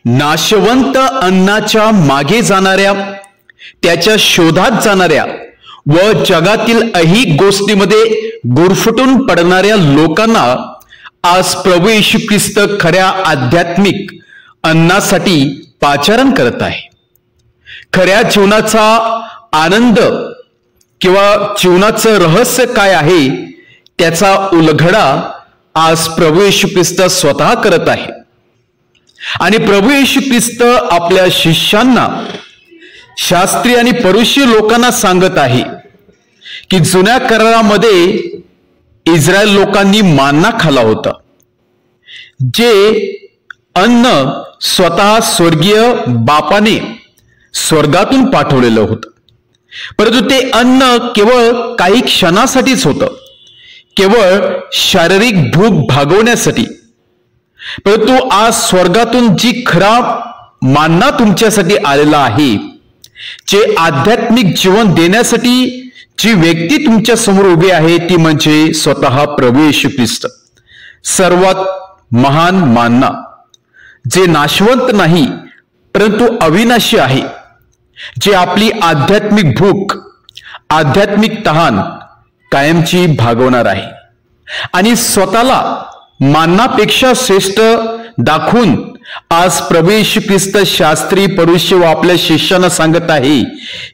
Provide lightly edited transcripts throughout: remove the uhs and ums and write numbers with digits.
नाशवंत अन्नाच्या मागे जाणाऱ्या, त्याच्या शोधात जाणाऱ्या व जगातील अनेक गोष्टींमध्ये गुरफटून पडणाऱ्या लोकांना आज प्रभू येशू ख्रिस्त खऱ्या आध्यात्मिक अन्नासाठी पाचारण करत आहे। खऱ्या जीवनाचा आनंद किंवा जीवनाचं रहस्य काय आहे त्याचा उलगडा आज प्रभू येशू ख्रिस्त स्वतः करत आहे। आणि प्रभू येशू ख्रिस्त आपल्या शिष्यांना, शास्त्री आणि फरीसी लोकांना सांगत आहे की जुन्या करारामध्ये इस्रायल लोकांनी मान्ना खाल्ला होता, जे अन्न स्वतः स्वर्गीय बापाने स्वर्गातून पाठवलेलं होतं। परंतु ते अन्न केवळ काही क्षणासाठीच होतं, केवळ शारीरिक भूक भागवण्यासाठी। परंतु आज स्वर्गातून जी खरा मान्ना तुमच्यासाठी आलेला आहे, जे आध्यात्मिक जीवन देण्यासाठी जी व्यक्ती तुमच्या समोर उभी आहे ती म्हणजे स्वतः प्रभू येशू ख्रिस्त। सर्वात महान मान्ना, जे नाशवंत नाही परंतु अविनाशी आहे, जे आपली आध्यात्मिक भूक, आध्यात्मिक तहान कायमची भागवणार आहे। आणि स्वतःला मान्नापेक्षा श्रेष्ठ दाखवून आज प्रभू येशू ख्रिस्त शास्त्री, फरीसी व आपल्या शिष्यांना सांगत आहे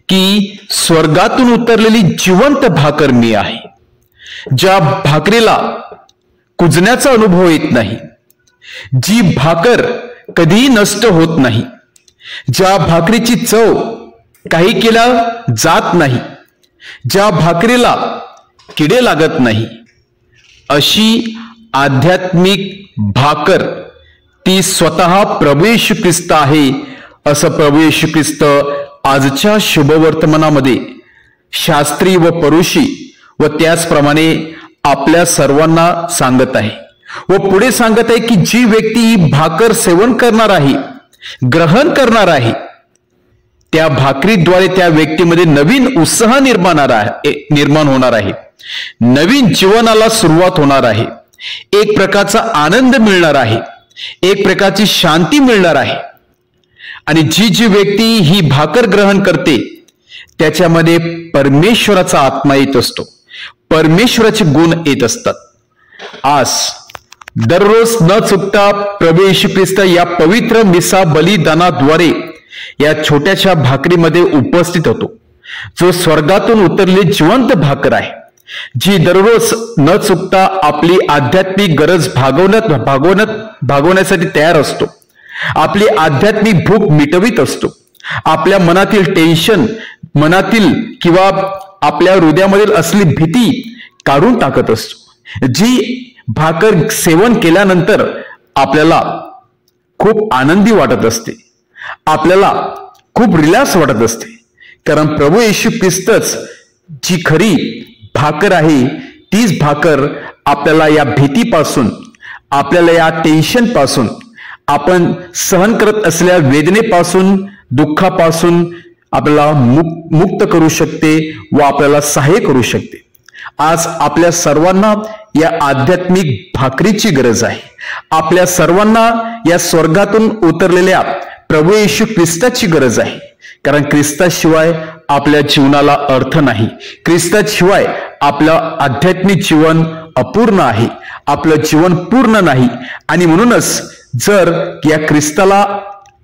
की स्वर्गातून उतरलेली जिवंत भाकर मी आहे, ज्या भाकरीला कुजण्याचा अनुभव येत नाही, जी भाकर कधीही नष्ट होत नाही, ज्या भाकरीची चव काही केला जात नाही, ज्या भाकरीला किडे लागत नाही, अशी आध्यात्मिक भाकर ती स्वतः प्रभू येशू ख्रिस्त आहे, असं प्रभू येशू ख्रिस्त आजच्या शुभवर्तमानामध्ये शास्त्री व फरीसी व त्याचप्रमाणे आपल्या सर्वांना सांगत आहे। व पुढे सांगत आहे की जी व्यक्ती ही भाकर सेवन करणार आहे, ग्रहण करणार आहे, त्या भाकरीद्वारे त्या व्यक्तीमध्ये नवीन उत्साह निर्माण होणार आहे, नवीन जीवनाला सुरुवात होणार आहे, एक प्रकारचा आनंद मिळणार आहे, एक प्रकारची शांती मिळणार आहे। आणि जी व्यक्ती ही भाकर ग्रहण करते त्याच्यामध्ये परमेश्वराचा आत्मा येत असतो, परमेश्वराचे गुण येत असतात। आज दररोज न चुकता प्रभू येशू ख्रिस्त या पवित्र मिसा बलिदानाद्वारे या छोट्याशा भाकरीमध्ये उपस्थित होतो, जो स्वर्गातून उतरलेली जिवंत भाकर आहे, जी दररोज न चुकता आपली आध्यात्मिक गरज भागवण्यासाठी तयार असतो, आपली आध्यात्मिक भूक मिटवित असतो, आपल्या मनातील टेन्शन, मनातील किंवा आपल्या हृदयामधील असली भीती काढून टाकत असतो। जी भाकर सेवन केल्यानंतर आपल्याला खूप आनंदी वाटत असते, आपल्याला खूप रिलॅक्स वाटत असते, कारण प्रभू येशू ख्रिस्तच जी खरी भाकर आहे, तीच भाकर आपल्याला या भीतीपासून, आपल्याला या टेन्शन पासून, आपण सहन करत असलेल्या वेदनेपासून, दुःखापासून आपल्याला मुक्त करू शकते व आपल्याला सहाय्य करू शकते। आज आपल्या सर्वांना या आध्यात्मिक भाकरीची गरज आहे, आपल्या सर्वांना या स्वर्गातून उतरलेल्या प्रभू येशू ख्रिस्ताची गरज आहे, कारण ख्रिस्ताशिवाय आपल्या जीवनाला अर्थ नाही, ख्रिस्ताशिवाय आपलं आध्यात्मिक जीवन अपूर्ण आहे, आपलं जीवन पूर्ण नाही। आणि म्हणूनच जर या ख्रिस्ताला,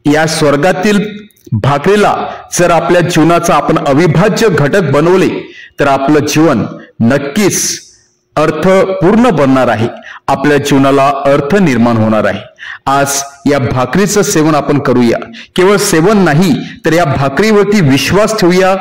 या स्वर्गातील भाकरीला जर आपल्या जीवनाचा आपण अविभाज्य घटक बनवले तर आपलं जीवन नक्कीच अर्थपूर्ण बनणार आहे, आपल्या जीवनाला अर्थ निर्माण होणार आहे। आज या भाकरीचं सेवन आपण करूया, केवळ सेवन नाही तर या भाकरीवरती विश्वास ठेवूया,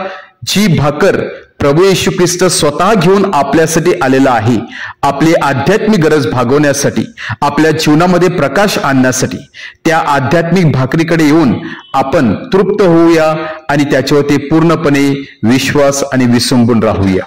जी भाकर प्रभू येशू ख्रिस्त स्वतः घेऊन आपल्यासाठी आलेला आहे, आपली आध्यात्मिक गरज भागवण्यासाठी, आपल्या जीवनामध्ये प्रकाश आणण्यासाठी। त्या आध्यात्मिक भाकरीकडे येऊन आपण तृप्त होऊया आणि त्याच्यावरती पूर्णपणे विश्वास आणि विसंबून राहूया।